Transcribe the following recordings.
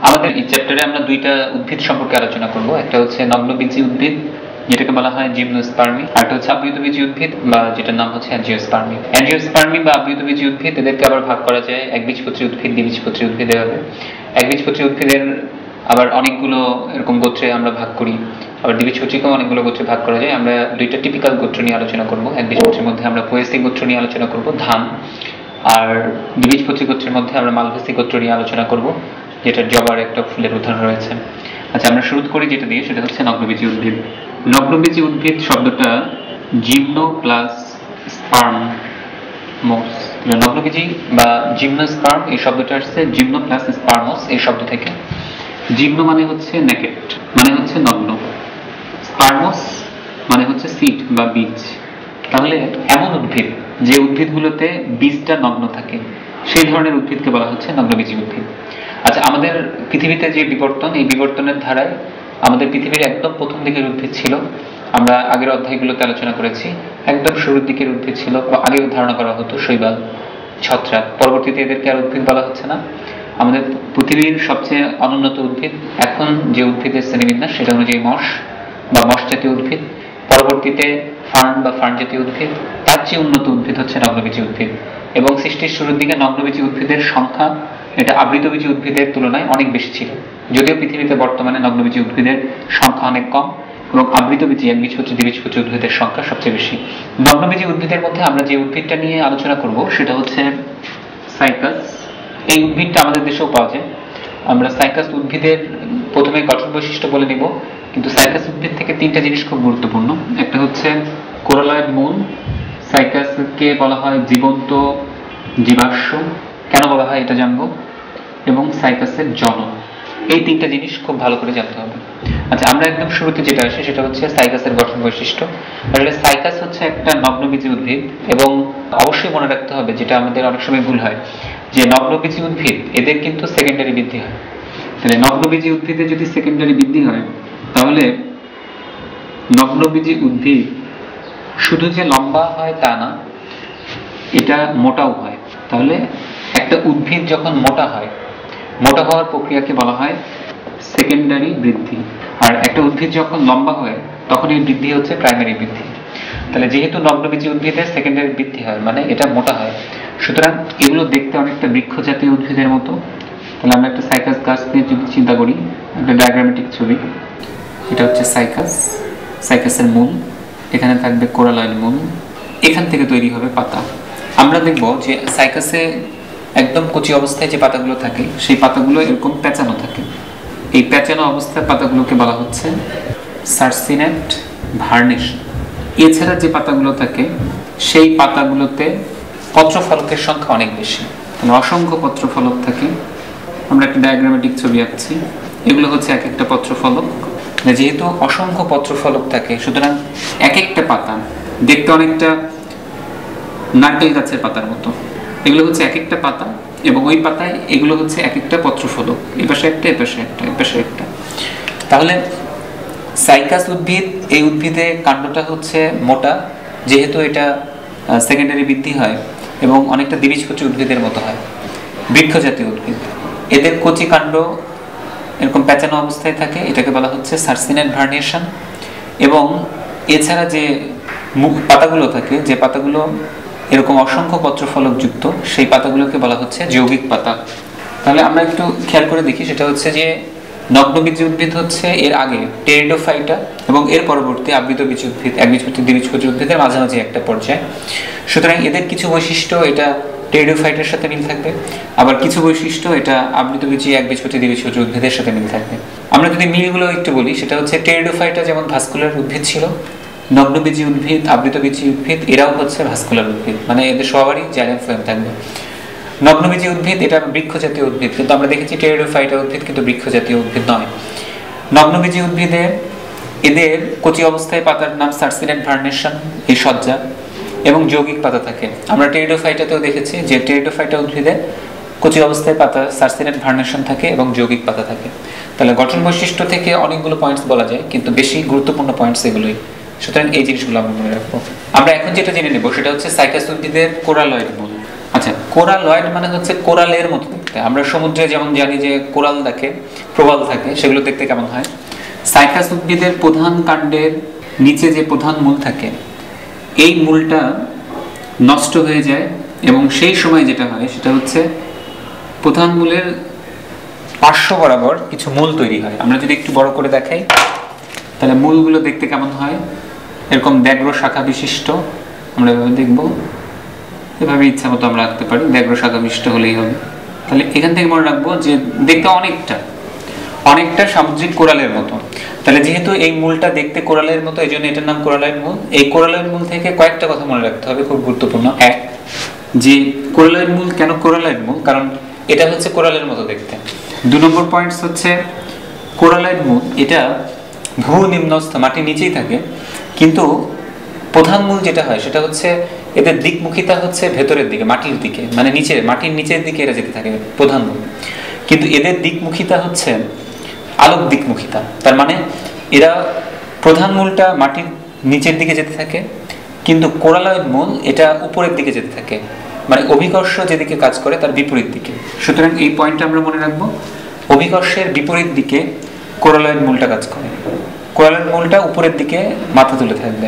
আমাদের এই চ্যাপ্টারে আমরা দুইটা উদ্ভিদ সম্পর্কে আলোচনা করব। একটা হচ্ছে নগ্নবীজী উদ্ভিদ, যেটাকে বলা হয় জিমনোস্পার্মি, আর একটা হচ্ছে আবৃতবীজী উদ্ভিদ বা যেটার নাম হচ্ছে অ্যাঞ্জিওস্পার্মি। অ্যাঞ্জিওস্পার্মি বা আবৃতবীজী উদ্ভিদ, এদেরকে আবার ভাগ করা যায় একবীজপত্রী উদ্ভিদ, দ্বিবীজপত্রী উদ্ভিদ এভাবে। একবীজপত্রী উদ্ভিদের আবার অনেকগুলো এরকম গোত্রে আমরা ভাগ করি, আবার দ্বিবীজপত্রীকেও অনেকগুলো গোত্রে ভাগ করা যায়। আমরা দুইটা টিপিক্যাল গোত্র নিয়ে আলোচনা করব। একবীজপত্রীর মধ্যে আমরা পোয়েসি গোত্র নিয়ে আলোচনা করব, ধান, আর দ্বিবীজপত্রী গোত্রের মধ্যে আমরা মালভেসি গোত্র নিয়ে আলোচনা করব, যেটার জবার একটা ফুলের উদাহরণ রয়েছে। আচ্ছা, আমরা শুরু করি যেটা দিয়ে, সেটা হচ্ছে নগ্নবীজী উদ্ভিদ। নগ্নবীজী উদ্ভিদ শব্দটা জিমনো প্লাস স্পার্মোস, নগ্নবীজী বা জিমনোস্পার্ম এই শব্দটা আসছে জিমনো প্লাস স্পার্মোস এই শব্দ থেকে। জিমনো মানে হচ্ছে নেকেড, মানে হচ্ছে নগ্ন, স্পার্মোস মানে হচ্ছে সিড বা বীজ। তাহলে এমন উদ্ভিদ যে উদ্ভিদগুলোতে বীজটা নগ্ন থাকে, সেই ধরনের উদ্ভিদকে বলা হচ্ছে নগ্নবীজী উদ্ভিদ। আচ্ছা, আমাদের পৃথিবীতে যে বিবর্তন, এই বিবর্তনের ধারায় আমাদের পৃথিবীর একদম প্রথম দিকের উদ্ভিদ ছিল, আমরা আগের অধ্যায়গুলোতে আলোচনা করেছি, একদম শুরুর দিকের উদ্ভিদ ছিল, আগে ধারণা করা হতো শৈবাল, ছত্রাক, পরবর্তীতে এদেরকে আর উদ্ভিদ বলা হচ্ছে না। আমাদের পৃথিবীর সবচেয়ে অনুন্নত উদ্ভিদ এখন যে উদ্ভিদের শ্রেণীবিন্যাস, সেটা অনুযায়ী মশ বা মশ জাতীয় উদ্ভিদ, পরবর্তীতে ফার্ন বা ফার্ন জাতীয় উদ্ভিদ, তার চেয়ে উন্নত উদ্ভিদ হচ্ছে নগ্নবীজী উদ্ভিদ। এবং সৃষ্টির শুরুর দিকে নগ্নবীজী উদ্ভিদের সংখ্যা এটা আবৃতবীজী উদ্ভিদের তুলনায় অনেক বেশি ছিল, যদিও পৃথিবীতে বর্তমানে নগ্নবীজী উদ্ভিদের সংখ্যা অনেক কম এবং আবৃতবীজী একবীজপত্রী দ্বিবীজপত্রী উদ্ভিদের সংখ্যা সবচেয়ে বেশি। নগ্নবীজী উদ্ভিদের মধ্যে আমরা যে উদ্ভিদটা নিয়ে আলোচনা করব সেটা হচ্ছে সাইকাস। এই উদ্ভিদটা আমাদের দেশেও পাওয়া যায়। আমরা সাইকাস উদ্ভিদের প্রথমে গঠন বৈশিষ্ট্য বলে নিব, কিন্তু সাইকাস উদ্ভিদ থেকে তিনটা জিনিস খুব গুরুত্বপূর্ণ। একটা হচ্ছে কোরালয়েড মূল, সাইকাসকে বলা হয় জীবন্ত জীবাশ্ম, কেন বলা হয় এটা জানবো, এবং সাইকাসের জনন। এই তিনটা জিনিস খুব ভালো করে জানতে হবে। আচ্ছা, আমরা একদম শুরুতে যেটা আসে সেটা হচ্ছে সাইকাসের গঠন বৈশিষ্ট্য। আসলে সাইকাস হচ্ছে একটা নগ্নবীজী উদ্ভিদ, এবং অবশ্যই মনে রাখতে হবে, যেটা আমাদের অনেক সময় ভুল হয়, যে নগ্নবীজী উদ্ভিদ এদের কিন্তু সেকেন্ডারি বৃদ্ধি হয়। তাহলে নগ্নবীজী উদ্ভিদে যদি সেকেন্ডারি বৃদ্ধি হয়, তাহলে নগ্নবীজী উদ্ভিদ শুধু যে লম্বা হয় তা না, এটা মোটাও হয়। তাহলে একটা উদ্ভিদ যখন মোটা হয়, মোটা হওয়ার প্রক্রিয়াকে বলা হয় সেকেন্ডারি বৃদ্ধি, আর একটা উদ্ভিদ যখন লম্বা হয় তখন এই বৃদ্ধি হচ্ছে প্রাইমারি বৃদ্ধি। তাহলে যেহেতু নগ্নবীজী উদ্ভিদের সেকেন্ডারি বৃদ্ধি হয় মানে এটা মোটা হয়, সুতরাং এগুলো দেখতে অনেকটা বৃক্ষ জাতীয় উদ্ভিদের মতো। তাহলে আমরা একটা সাইকাস গাছ নিয়ে যদি চিন্তা করি, একটা ডায়াগ্রামেটিক ছবি, এটা হচ্ছে সাইকাস, সাইকাসের মূল, এখানে থাকবে কোরালয়েড মূল, এখান থেকে তৈরি হবে পাতা। আমরা দেখব যে সাইকাসে একদম কচি অবস্থায় যে পাতাগুলো থাকে, সেই পাতাগুলো এরকম পেঁচানো থাকে। এই পেঁচানো অবস্থায় পাতাগুলোকে বলা হচ্ছে সার্সিনেট ভার্নেশন। এছাড়া যে পাতাগুলো থাকে, সেই পাতাগুলোতে পত্রফলকের সংখ্যা অনেক বেশি, তাহলে অসংখ্য পত্রফলক থাকে। আমরা একটা ডায়াগ্রামেটিক ছবি আঁকছি, এগুলো হচ্ছে এক একটা পত্রফলক। যেহেতু অসংখ্য পত্রফলক থাকে, সুতরাং এক একটা পাতা দেখতে অনেকটা নারকেল গাছের পাতার মতো। এগুলো হচ্ছে এক একটা পাতা, এবং ওই পাতায় এগুলো হচ্ছে এক একটা পত্রফলক, এ পাশে একটা, এ পাশে একটা, এ পাশে একটা। তাহলে সাইকাস উদ্ভিদ, এই উদ্ভিদে কাণ্ডটা হচ্ছে মোটা, যেহেতু এটা সেকেন্ডারি বৃদ্ধি হয়, এবং অনেকটা দ্বিবীজপত্রী উদ্ভিদের মতো হয়, বৃক্ষ জাতীয় উদ্ভিদ। এদের কচি কাণ্ড এরকম পেঁচানো অবস্থায় থাকে, এটাকে বলা হচ্ছে সার্সিনেট ভার্নেশন। এবং এছাড়া যে পাতাগুলো থাকে, যে পাতাগুলো এরকম অসংখ্য পত্রফলক যুক্ত, সেই পাতাগুলোকে বলা হচ্ছে যৌগিক পাতা। তাহলে আমরা একটু খেয়াল করে দেখি, সেটা হচ্ছে যে নগ্নবীজী উদ্ভিদ হচ্ছে এর আগে টেরিডোফাইটা, এবং এর পরবর্তী আবৃতবীজী উদ্ভিদ, একবীজপত্রী দ্বিবীজপত্রী উদ্ভিদের মাঝামাঝি একটা পর্যায়ে। সুতরাং এদের কিছু বৈশিষ্ট্য এটা টেরিডোফাইটের সাথে মিল থাকবে, আবার কিছু বৈশিষ্ট্য এটা আবৃতবীজী একবীজপত্রী দ্বিবীজপত্রী উদ্ভিদের সাথে মিল থাকবে। আমরা যদি মিলগুলো একটু বলি, সেটা হচ্ছে টেরিডোফাইটা যেমন ভাস্কুলার উদ্ভিদ ছিল, নগ্নবীজী উদ্ভিদ, আবৃতবীজী উদ্ভিদ এরাও হচ্ছে ভাস্কুলার উদ্ভিদ, মানে এদের সবারই জাইলেম ফ্লোয়েম থাকবে। নগ্নবীজী উদ্ভিদ এটা বৃক্ষ জাতীয় উদ্ভিদ, কিন্তু আমরা দেখেছি টেরিডোফাইটা উদ্ভিদ কিন্তু বৃক্ষ জাতীয় উদ্ভিদ নয়। নগ্নবীজী উদ্ভিদে এদের কচি অবস্থায় পাতার নাম সার্সিনেট ভার্নেশন, এই সজ্জা, এবং যৌগিক পাতা থাকে। আমরা টেরিডোফাইটাতেও দেখেছি যে টেরিডোফাইটা উদ্ভিদে কচি অবস্থায় পাতা সার্সিনেট ভার্নেশন থাকে এবং যৌগিক পাতা থাকে। তাহলে গঠন বৈশিষ্ট্য থেকে অনেকগুলো পয়েন্টস বলা যায়, কিন্তু বেশি গুরুত্বপূর্ণ পয়েন্টস এগুলোই। সুতরাং এই জিনিসগুলো আমরা মনে রাখবো। আমরা এখন যেটা জেনে নেব সেটা হচ্ছে সাইকাস উদ্ভিদের কোরালয়েড মূল। আচ্ছা, কোরালয়েড মানে হচ্ছে কোরালের মতো দেখতে, দেখতে। আমরা সমুদ্রে যেমন জানি যে কোরাল থাকে, প্রবাল থাকে, সেগুলো দেখতে কেমন হয়? সাইকাস উদ্ভিদের প্রধান কাণ্ডের নিচে যে প্রধান মূল থাকে, এই মূলটা নষ্ট হয়ে যায় এবং সেই সময় যেটা হয় সেটা হচ্ছে প্রধান মূলের পার্শ্ব বরাবর কিছু মূল তৈরি হয়। আমরা যদি একটু বড় করে দেখাই তাহলে মূলগুলো দেখতে কেমন হয়? এরকম ব্যাঘ্র শাখা বিশিষ্ট। আমরা এভাবে দেখব, এভাবে ইচ্ছা মতো আমরা আঁকতে পারি, ব্যাঘ্র শাখা বিশিষ্ট হলেই হবে। তাহলে এখান থেকে মনে রাখবো যে দেখতে অনেকটা সামুদ্রিক কোরালের মতো। তাহলে যেহেতু এই মূলটা দেখতে কোরালের মতো, এই জন্য এটার নাম কোরালাইন মূল। এই কোরালাইন মূল থেকে কয়েকটা কথা মনে রাখতে হবে, খুব গুরুত্বপূর্ণ। এক, যে কোরালাইন মূল কেন কোরালাইন মূল? কারণ এটা হচ্ছে কোরালের মতো দেখতে। 2 নম্বর পয়েন্টস হচ্ছে কোরালাইন মূল এটা ভূ নিম্নস্থ, মাটির নিচেই থাকে, কিন্তু প্রধান মূল যেটা হয় সেটা হচ্ছে এদের দিকমুখিতা হচ্ছে ভেতরের দিকে, মাটির দিকে, মানে মাটির নিচের দিকে এরা যেতে থাকে প্রধান মূল। কিন্তু এদের দিকমুখিতা হচ্ছে আলোক দিকমুখিতা। তার মানে এরা প্রধান মূলটা মাটির নিচের দিকে যেতে থাকে, কিন্তু কোরালয়েড মূল এটা উপরের দিকে যেতে থাকে, মানে অভিকর্ষ যেদিকে কাজ করে তার বিপরীত দিকে। সুতরাং এই পয়েন্টটা আমরা মনে রাখবো, অভিকর্ষের বিপরীত দিকে কোরালয়েড মূলটা কাজ করে। কোরালয়েড মূলটা উপরের দিকে মাথা তুলে থাকবে,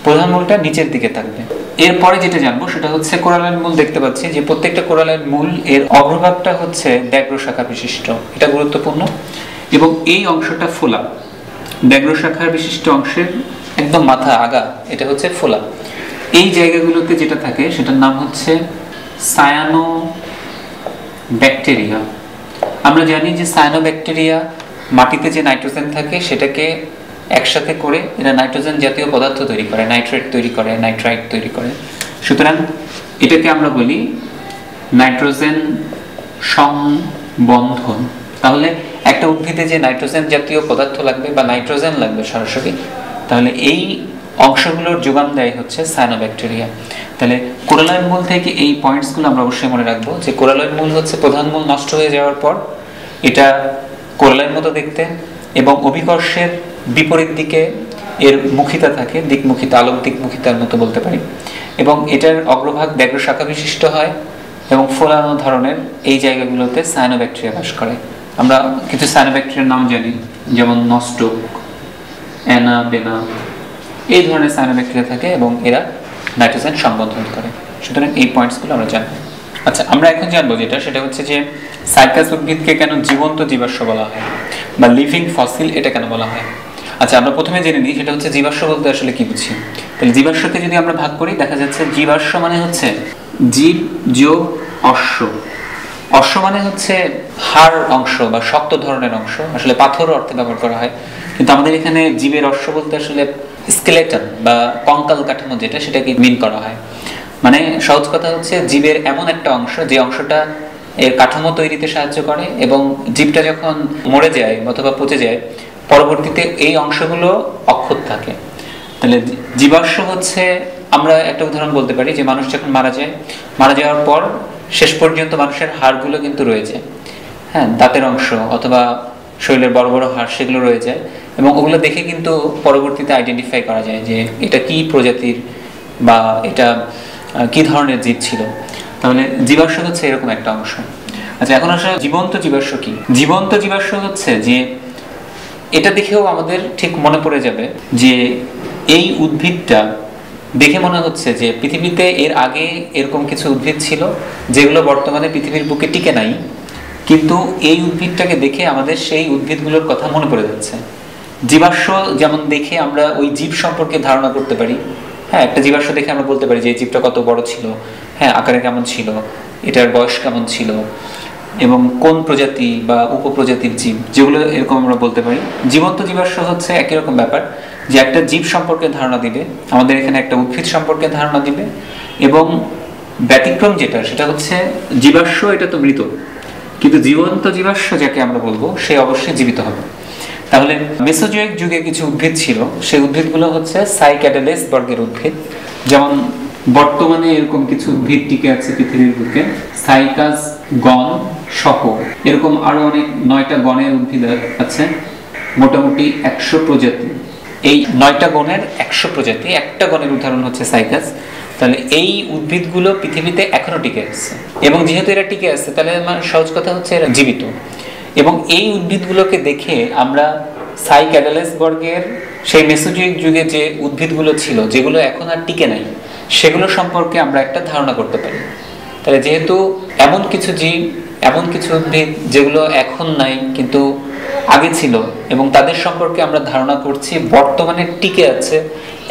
প্রধান মূলটা নিচের দিকে থাকবে। এরপরে যেটা জানবো সেটা হচ্ছে কোরালয়েড মূল দেখতে পাচ্ছি যে প্রত্যেকটা কোরালয়েড মূল এর অগ্রভাগটা হচ্ছে ব্যাঘ্র শাখা বিশিষ্ট, এটা গুরুত্বপূর্ণ। এবং এই অংশটা ফোলা, ব্যাঘ্র শাখার বিশিষ্ট অংশের একদম মাথা আগা, এটা হচ্ছে ফোলা। এই জায়গাগুলোতে যেটা থাকে সেটার নাম হচ্ছে সায়ানোব্যাকটেরিয়া। আমরা জানি যে সায়ানোব্যাকটেরিয়া মাটিতে যে নাইট্রোজেন থাকে সেটাকে একসাথে করে এরা নাইট্রোজেন জাতীয় পদার্থ তৈরি করে, নাইট্রেট তৈরি করে, নাইট্রাইট তৈরি করে। সুতরাং এটাকে আমরা বলি নাইট্রোজেন সংবন্ধন। তাহলে একটা উদ্ভিদে যে নাইট্রোজেন জাতীয় পদার্থ লাগবে বা নাইট্রোজেন লাগবে সরাসরি, তাহলে এই অংশগুলোর যোগান দেয় হচ্ছে সায়ানোব্যাকটেরিয়া। তাহলে কোরালয়েড মূল থেকে এই পয়েন্টসগুলো আমরা অবশ্যই মনে রাখবো যে কোরালয়েড মূল হচ্ছে প্রধান মূল নষ্ট হয়ে যাওয়ার পর এটা কোরালের মতো দেখতে এবং অভিকর্ষের বিপরীত দিকে এর মুখিতা থাকে, দিকমুখিতা, আলোক দিকমুখিতার মতো বলতে পারি। এবং এটার অগ্রভাগ ব্যাঘ্র শাখা বিশিষ্ট হয় এবং ফোলানো ধরনের এই জায়গাগুলোতে সায়ানোব্যাকটেরিয়া বাস করে। আমরা কিছু সায়ানোব্যাকটেরিয়ার নাম জানি, যেমন নস্টক, অ্যানাবেনা, এই ধরনের সায়ানোব্যাকটেরিয়া থাকে এবং এরা নাইট্রোজেন সংবন্ধন করে। সুতরাং এই পয়েন্টসগুলো আমরা জানবো। আচ্ছা, আমরা এখন জানবো যেটা সেটা হচ্ছে যে সাইকাস উদ্ভিদকে কেন জীবন্ত জীবাশ্ম বলা হয় বা লিভিং ফসিল এটা কেন বলা হয়। আচ্ছা, আমরা প্রথমে জেনে নিই সেটা হচ্ছে জীবাশ্ম বলতে আসলে কি বুঝি। তাহলে জীবাশ্মকে যদি আমরা ভাগ করি দেখা যাচ্ছে জীবাশ্ম মানে হচ্ছে জীব যোগ অশ্ব। অশ্ব মানে হচ্ছে হাড় অংশ বা শক্ত ধরনের অংশ, আসলে পাথর অর্থে ব্যবহার করা হয়, কিন্তু আমাদের এখানে জীবের অশ্ব বলতে আসলে স্কেলেটন বা কঙ্কাল কাঠামো যেটা, সেটাকে মিন করা হয়। মানে সহজ কথা হচ্ছে জীবের এমন একটা অংশ যে অংশটা এর কাঠামো তৈরিতে সাহায্য করে এবং জীবটা যখন মরে যায় অথবা পচে যায় পরবর্তীতে এই অংশগুলো অক্ষত থাকে। তাহলে জীবাশ্ম হচ্ছে, আমরা একটা উদাহরণ বলতে পারি যে মানুষ যখন মারা যাওয়ার পর শেষ পর্যন্ত মানুষের হাড়গুলো কিন্তু রয়ে যায়, হ্যাঁ, দাঁতের অংশ অথবা শরীরের বড় বড় হাড় সেগুলো রয়ে যায় এবং ওগুলো দেখে কিন্তু পরবর্তীতে আইডেন্টিফাই করা যায় যে এটা কি প্রজাতির বা এটা কি ধরনের জীব ছিল। তাহলে জীবাশ্ম হচ্ছে এরকম একটা অংশ। আচ্ছা, এখন আসলে জীবন্ত জীবাশ্ম কি? জীবন্ত জীবাশ্ম হচ্ছে যে এটা দেখেও আমাদের ঠিক মনে পড়ে যাবে যে এই উদ্ভিদটা দেখে মনে হচ্ছে যে পৃথিবীতে এর আগে এরকম কিছু উদ্ভিদ ছিল যেগুলো বর্তমানে পৃথিবীর বুকে টিকে নাই, কিন্তু এই উদ্ভিদটাকে দেখে আমাদের সেই উদ্ভিদগুলোর কথা মনে পড়ে যাচ্ছে। জীবাশ্ম যেমন দেখে আমরা ওই জীব সম্পর্কে ধারণা করতে পারি, হ্যাঁ, একটা জীবাশ্ম দেখে আমরা বলতে পারি যে এই জীবটা কত বড় ছিল, হ্যাঁ, আকারে কেমন ছিল, এটার বয়স কেমন ছিল এবং কোন প্রজাতি বা উপপ্রজাতির জীব, যেগুলো এরকম আমরা বলতে পারি। জীবন্ত জীবাশ্ম হচ্ছে একই রকম ব্যাপার, যে একটা জীব সম্পর্কে ধারণা দিবে, আমাদের এখানে একটা উদ্ভিদ সম্পর্কে ধারণা দিবে। এবং ব্যতিক্রম যেটা সেটা হচ্ছে জীবাশ্ম এটা তো মৃত, কিন্তু জীবন্ত জীবাশ্ম যাকে আমরা বলবো সে অবশ্যই জীবিত হবে। তাহলে মেসোজোয়িক যুগে কিছু উদ্ভিদ ছিল, সেই উদ্ভিদগুলো হচ্ছে সাইক্যাডেলেস বর্গের উদ্ভিদ। যেমন বর্তমানে এরকম কিছু উদ্ভিদ টিকে আছে পৃথিবীর বুকে, সাইকাস গণ সহ এরকম আরো অনেক 9টা গণের উদ্ভিদ আছে, মোটামুটি 100 প্রজাতি। এই 9টা গণের 100 প্রজাতি, একটা গণের উদাহরণ হচ্ছে সাইকাস। তাহলে এই উদ্ভিদগুলো পৃথিবীতে এখনো টিকে আছে, এবং যেহেতু এরা টিকে আছে তাহলে আমার সহজ কথা হচ্ছে এরা জীবিত। এবং এই উদ্ভিদগুলোকে দেখে আমরা সাইক্যাডালেস বর্গের সেই মেসোজোয়িক যুগে যে উদ্ভিদগুলো ছিল যেগুলো এখন আর টিকে নাই, সেগুলো সম্পর্কে আমরা একটা ধারণা করতে পারি। তাহলে যেহেতু এমন কিছু জীব, এমন কিছু উদ্ভিদ যেগুলো এখন নাই কিন্তু আগে ছিল, এবং তাদের সম্পর্কে আমরা ধারণা করছি বর্তমানে টিকে আছে,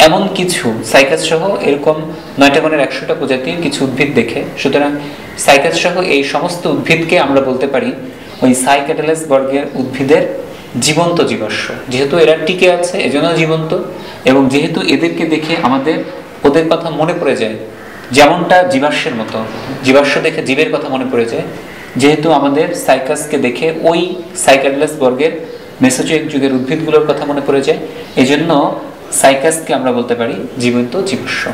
এমন কিছু সাইকাস সহ এরকম 9টা গণের 100টা প্রজাতির কিছু উদ্ভিদ দেখে, সুতরাং সাইকাস সহ এই সমস্ত উদ্ভিদকে আমরা বলতে পারি ওই সাইক্যাডালেস বর্গের উদ্ভিদের জীবন্ত জীবাশ্ম। যেহেতু এরা টিকে আছে এজন্য জীবন্ত, এবং যেহেতু এদেরকে দেখে আমাদের ওদের কথা মনে পড়ে যায়, যেমনটা জীবাশ্মের মতো, জীবাশ্ম দেখে জীবের কথা মনে পড়ে যায়, যেহেতু আমাদের সাইকাসকে দেখে ওই সাইক্যাডালেস বর্গের মেসোজোয়িক যুগের উদ্ভিদগুলোর কথা মনে পড়ে যায়, এজন্য সাইকাসকে আমরা বলতে পারি জীবন্ত জীবাশ্ম।